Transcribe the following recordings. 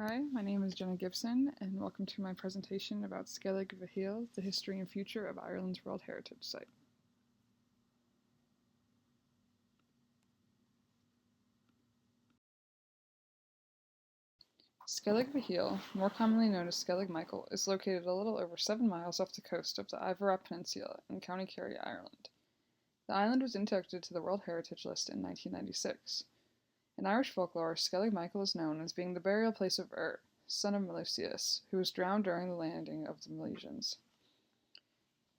Hi, my name is Jenna Gibson, and welcome to my presentation about Sceilg, Mhichíl, the history and future of Ireland's World Heritage Site. Sceilg Mhichíl, more commonly known as Sceilg Mhichíl, is located a little over 7 miles off the coast of the Iveragh Peninsula in County Kerry, Ireland. The island was inducted to the World Heritage List in 1996. In Irish folklore, Sceilg Mhichíl is known as being the burial place of Ur, son of Mhichíl, who was drowned during the landing of the Milesians.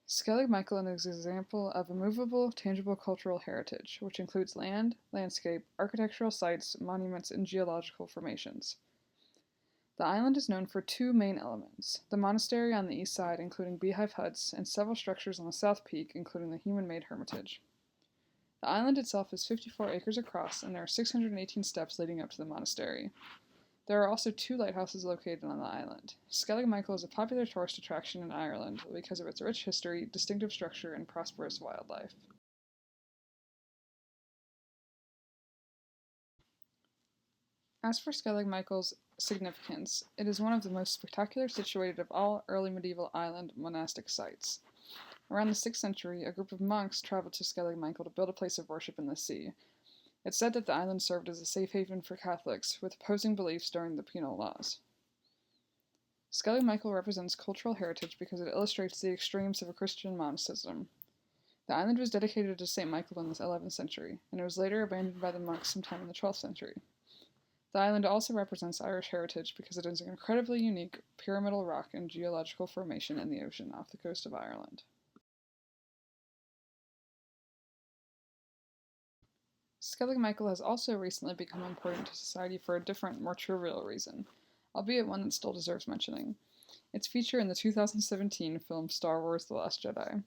Sceilg Mhichíl is an example of a movable, tangible cultural heritage, which includes land, landscape, architectural sites, monuments, and geological formations. The island is known for two main elements: the monastery on the east side, including beehive huts, and several structures on the south peak, including the human-made hermitage. The island itself is 54 acres across, and there are 618 steps leading up to the monastery. There are also two lighthouses located on the island. Sceilg Mhichíl is a popular tourist attraction in Ireland because of its rich history, distinctive structure, and prosperous wildlife. As for Sceilg Mhichíl's significance, it is one of the most spectacular situated of all early medieval island monastic sites. Around the 6th century, a group of monks traveled to Sceilg Mhichíl to build a place of worship in the sea. It's said that the island served as a safe haven for Catholics with opposing beliefs during the penal laws. Sceilg Mhichíl represents cultural heritage because it illustrates the extremes of a Christian monasticism. The island was dedicated to St. Michael in the 11th century, and it was later abandoned by the monks sometime in the 12th century. The island also represents Irish heritage because it is an incredibly unique pyramidal rock and geological formation in the ocean off the coast of Ireland. Sceilg Mhichíl has also recently become important to society for a different, more trivial reason, albeit one that still deserves mentioning: its feature in the 2017 film Star Wars The Last Jedi.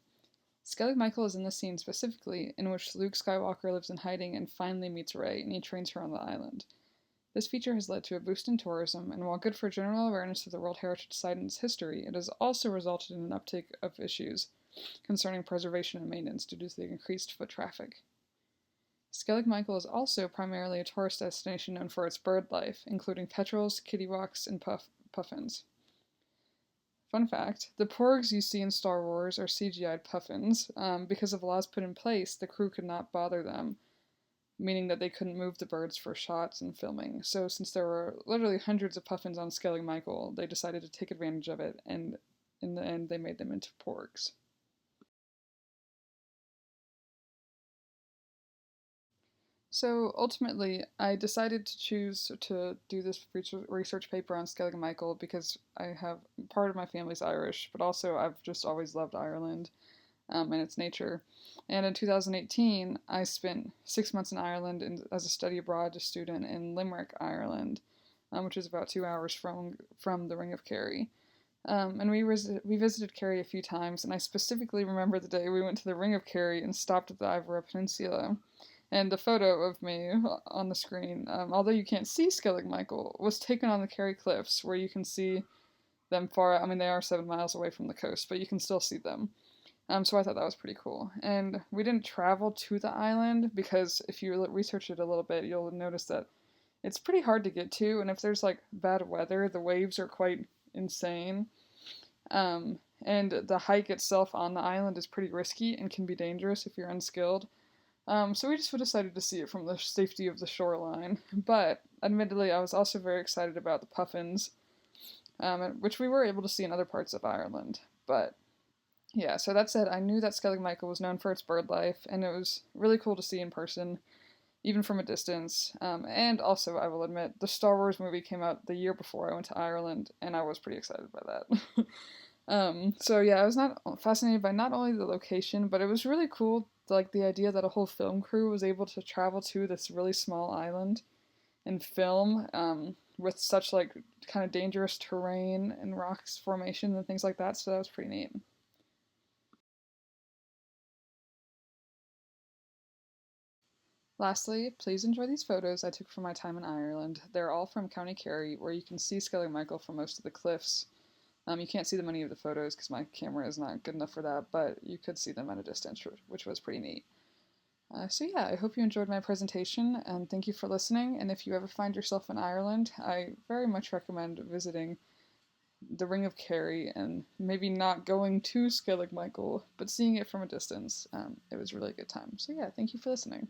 Sceilg Mhichíl is in the scene specifically in which Luke Skywalker lives in hiding and finally meets Rey, and he trains her on the island. This feature has led to a boost in tourism, and while good for general awareness of the World Heritage Site and its history, it has also resulted in an uptake of issues concerning preservation and maintenance due to the increased foot traffic. Sceilg Mhichíl is also primarily a tourist destination known for its bird life, including petrels, kittywauks, and puffins. Fun fact, the porgs you see in Star Wars are CGI'd puffins. Because of laws put in place, the crew could not bother them, meaning that they couldn't move the birds for shots and filming. So since there were literally hundreds of puffins on Sceilg Mhichíl, they decided to take advantage of it, and in the end they made them into porgs. So ultimately, I decided to choose to do this research paper on Sceilg Mhichíl because I have part of my family's Irish, but also I've just always loved Ireland and its nature. And in 2018, I spent 6 months in Ireland as a study abroad student in Limerick, Ireland, which is about 2 hours from the Ring of Kerry. And we visited Kerry a few times, and I specifically remember the day we went to the Ring of Kerry and stopped at the Iveragh Peninsula. And the photo of me on the screen, although you can't see Sceilg Mhichíl, was taken on the Kerry Cliffs, where you can see them far out. I mean, they are 7 miles away from the coast, but you can still see them. So I thought that was pretty cool. And we didn't travel to the island because if you research it a little bit, you'll notice that it's pretty hard to get to, and if there's like bad weather, the waves are quite insane. And the hike itself on the island is pretty risky and can be dangerous if you're unskilled. So we just decided to see it from the safety of the shoreline. But admittedly, I was also very excited about the puffins, which we were able to see in other parts of Ireland. But yeah, so that said, I knew that Sceilg Mhichíl was known for its bird life, and it was really cool to see in person, even from a distance. And also, I will admit, the Star Wars movie came out the year before I went to Ireland, and I was pretty excited by that. So yeah, I was not fascinated by not only the location, but it was really cool, like the idea that a whole film crew was able to travel to this really small island and film with such like kind of dangerous terrain and rocks formation and things like that. So that was pretty neat. Lastly, please enjoy these photos I took from my time in Ireland. They're all from County Kerry, where you can see Sceilg Mhichíl from most of the cliffs. You can't see them in any of the photos because my camera is not good enough for that, but you could see them at a distance, which was pretty neat. So yeah, I hope you enjoyed my presentation, and thank you for listening. And if you ever find yourself in Ireland, I very much recommend visiting the Ring of Kerry and maybe not going to Skellig Michael, but seeing it from a distance. It was really a good time. So yeah, thank you for listening.